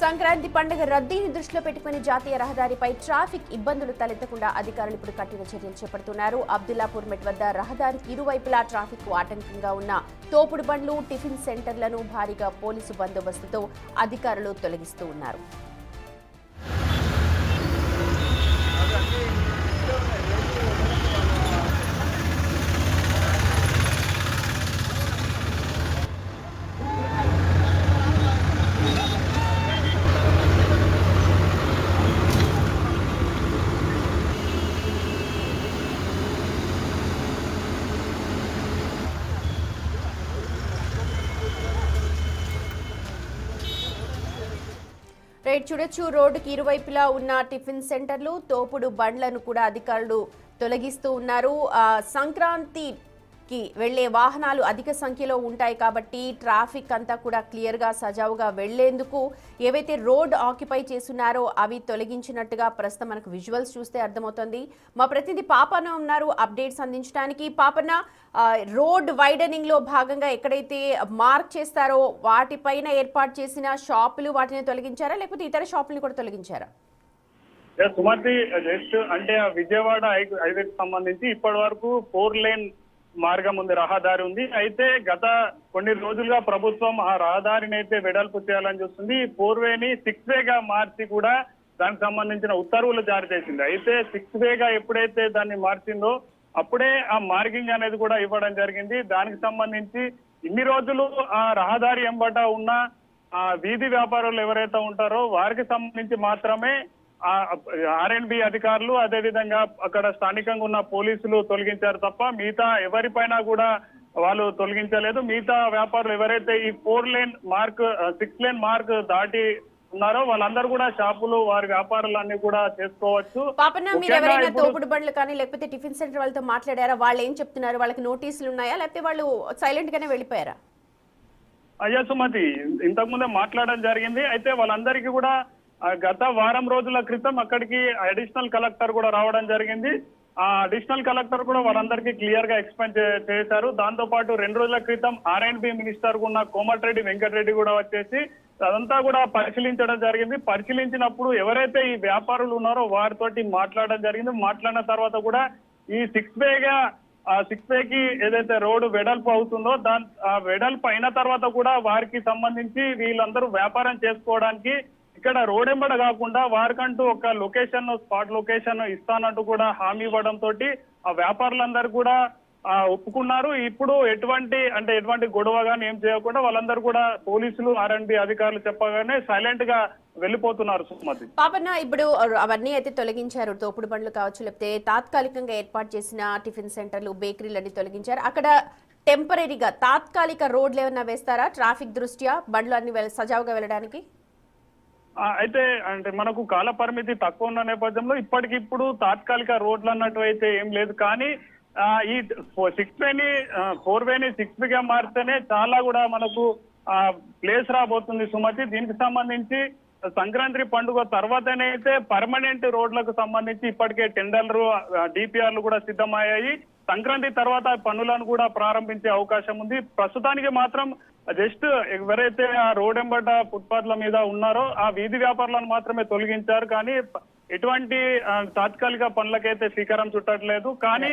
సంక్రాంతి పండుగ రద్దీని దృష్టిలో పెట్టుకుని జాతీయ రహదారిపై ట్రాఫిక్ ఇబ్బందులు తలెత్తకుండా అధికారులు ఇప్పుడు కఠిన చర్యలు చేపడుతున్నారు. అబ్దుల్లాపూర్ మెట్ వద్ద రహదారికి ఇరువైపులా ట్రాఫిక్ ఆటంకంగా ఉన్న తోపుడు బండ్లు, టిఫిన్ సెంటర్లను భారీగా పోలీసు బందోబస్తుతో అధికారులు తొలగిస్తూ ఉన్నారు. రైట్ చూడొచ్చు, రోడ్డుకి ఇరువైపులా ఉన్న టిఫిన్ సెంటర్లు, తోపుడు బండ్లను కూడా అధికారులు తొలగిస్తూ ఉన్నారు. సంక్రాంతికి వెళ్లే వాహనాలు అధిక సంఖ్యలో ఉంటాయి కాబట్టి ట్రాఫిక్ అంతా కూడా క్లియర్గా సజావుగా వెళ్లేందుకు ఏవైతే రోడ్ ఆక్యుపై చేస్తున్నారో అవి తొలగించినట్టుగా ప్రస్తుతం మనకు విజువల్స్ చూస్తే అర్థమవుతుంది. మా ప్రతినిధి పాపన్న ఉన్నారు అప్డేట్స్ అందించడానికి. పాపన్న, రోడ్ వైడనింగ్ లో భాగంగా ఎక్కడైతే మార్క్ చేస్తారో వాటిపైన ఏర్పాటు చేసిన షాపులు వాటిని తొలగించారా, లేకపోతే ఇతర షాపులను కూడా తొలగించారా? సుమతి, జస్ట్ అంటే విజయవాడ హైవేకి సంబంధించి ఇప్పటి వరకు 4 లేన్ మార్గం ఉంది, రహదారి ఉంది. అయితే గత కొన్ని రోజులుగా ప్రభుత్వం ఆ రహదారిని అయితే వెడల్పు చేయాలని చూస్తుంది. 4 వేని 6 వేగా మార్చి కూడా దానికి సంబంధించిన ఉత్తర్వులు జారీ చేసింది. అయితే 6 వేగా ఎప్పుడైతే దాన్ని మార్చిందో అప్పుడే ఆ మార్కింగ్ అనేది కూడా ఇవ్వడం జరిగింది. దానికి సంబంధించి ఇన్ని రోజులు ఆ రహదారి ఎంబట ఉన్న ఆ వీధి వ్యాపారులు ఎవరైతే ఉంటారో వారికి సంబంధించి మాత్రమే ఆర్ఎండ్బి అధికారులు, అదేవిధంగా అక్కడ స్థానికంగా ఉన్న పోలీసులు తొలగించారు తప్ప మిగతా ఎవరిపైన కూడా వాళ్ళు తొలగించలేదు. మిగతా వ్యాపారులు ఎవరైతే ఈ 4 లేన్ మార్క్ 6 లేన్ మార్క్ దాటి ఉన్నారో వాళ్ళందరూ కూడా షాపులు వారి వ్యాపారాలన్నీ కూడా చేసుకోవచ్చు. పాపన్న, మీరు ఎవరైనా తోపుడు బండ్లు కానీ లేకపోతే టిఫిన్ సెంటర్ వాళ్ళతో మాట్లాడారా? వాళ్ళు ఏం చెప్తున్నారు? వాళ్ళకి నోటీసులు ఉన్నాయా, లేకపోతే వాళ్ళు సైలెంట్ గానే వెళ్ళిపోయారా? అయ్యా సుమతి, ఇంతకు ముందే మాట్లాడడం జరిగింది. అయితే వాళ్ళందరికీ కూడా గత వారం రోజుల క్రితం అక్కడికి అడిషనల్ కలెక్టర్ కూడా రావడం జరిగింది. ఆ అడిషనల్ కలెక్టర్ కూడా వాళ్ళందరికీ క్లియర్ గా ఎక్స్ప్లెయిన్ చేశారు. దాంతో పాటు 2 రోజుల క్రితం ఆర్ఎండ్బి మినిస్టర్ ఉన్న కోమటిరెడ్డి వెంకటరెడ్డి కూడా వచ్చేసి అదంతా కూడా పరిశీలించడం జరిగింది. పరిశీలించినప్పుడు ఎవరైతే ఈ వ్యాపారులు ఉన్నారో వారితోటి మాట్లాడడం జరిగింది. మాట్లాడిన తర్వాత కూడా ఈ 6 వేకి ఏదైతే రోడ్డు వెడల్పు అవుతుందో వెడల్పు అయిన తర్వాత కూడా వారికి సంబంధించి వీళ్ళందరూ వ్యాపారం చేసుకోవడానికి ఇక్కడ రోడ్ ఎంబడ కాకుండా వారికంటూ ఒక లొకేషన్, స్పాట్ లొకేషన్ ఇస్తానంటూ కూడా హామీ ఇవ్వడం తోటి ఆ వ్యాపారులందరూ కూడా ఒప్పుకున్నారు. ఇప్పుడు ఎటువంటి గొడవ గానీ ఏం చేయకుండా వాళ్ళందరూ కూడా పోలీసులు, ఆర్ఎండ్బి అధికారులు చెప్పగానే సైలెంట్ గా వెళ్ళిపోతున్నారు. సుమతి, పాపన్న, ఇప్పుడు అవన్నీ అయితే తొలగించారు, తోపుడు బండ్లు కావచ్చు, లేకపోతే తాత్కాలికంగా ఏర్పాటు చేసిన టిఫిన్ సెంటర్లు, బేకరీలన్నీ తొలగించారు. అక్కడ టెంపరీగా తాత్కాలిక రోడ్లు ఏమన్నా వేస్తారా ట్రాఫిక్ దృష్ట్యా బండ్లు అన్ని సజావుగా వెళ్ళడానికి? అయితే మనకు కాల పరిమితి తక్కువ ఉన్న నేపథ్యంలో ఇప్పటికిప్పుడు తాత్కాలిక రోడ్లు అన్నట్టు అయితే ఏం లేదు. కానీ ఈ 4 వేని 6 వేగా మారితేనే చాలా కూడా మనకు ప్లేస్ రాబోతుంది. సుమతి, దీనికి సంబంధించి సంక్రాంతి పండుగ తర్వాతనే అయితే పర్మనెంట్ రోడ్లకు సంబంధించి ఇప్పటికే టెండర్లు, డిపిఆర్లు కూడా సిద్ధమయ్యాయి. సంక్రాంతి తర్వాత పనులను కూడా ప్రారంభించే అవకాశం ఉంది. ప్రస్తుతానికి మాత్రం జస్ట్ ఎవరైతే ఆ రోడ్ ఎంబట ఫుట్పాత్ల మీద ఉన్నారో ఆ వీధి వ్యాపారులను మాత్రమే తొలగించారు. కానీ ఎటువంటి తాత్కాలిక పనులకైతే శ్రీకారం చుట్టట్లేదు. కానీ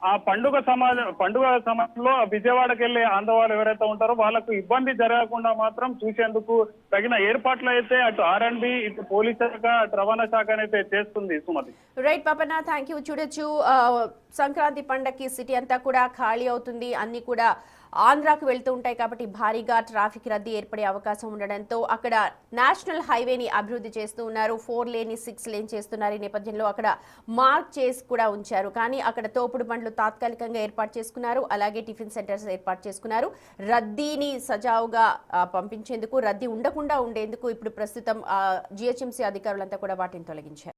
ఆ పండుగ సమయంలో విజయవాడకి వెళ్లే ఆంధ్రవాళ్ళు ఎవరైతే ఉంటారో వాళ్ళకు ఇబ్బంది జరగకుండా మాత్రం చూసేందుకు తగిన ఏర్పాట్లు అయితే అటు ఆర్ఎండ్బి, ఇటు పోలీస్ శాఖ, అటు రవాణా శాఖ అయితే చేస్తుంది. Sumathi, right Papanna, thank you. చూడొచ్చు, సంక్రాంతి పండగకి సిటీ అంతా కూడా ఖాళీ అవుతుంది, అన్ని కూడా ఆంధ్రాకు వెళ్తూ ఉంటాయి కాబట్టి భారీగా ట్రాఫిక్ రద్దీ ఏర్పడే అవకాశం ఉండడంతో అక్కడ నేషనల్ హైవేని అభివృద్ధి చేస్తూ ఉన్నారు. 4 లేన్ 6 లేన్ చేస్తున్నారు. ఈ నేపథ్యంలో అక్కడ మార్క్ చేసి కూడా ఉంచారు. కానీ అక్కడ తోపుడు బండ్లు తాత్కాలికంగా ఏర్పాటు చేసుకున్నారు, అలాగే టిఫిన్ సెంటర్స్ ఏర్పాటు చేసుకున్నారు. రద్దీని సజావుగా పంపించేందుకు, రద్దీ ఉండకుండా ఉండేందుకు ఇప్పుడు ప్రస్తుతం జిహెచ్ఎంసీ అధికారులంతా కూడా వాటిని తొలగించారు.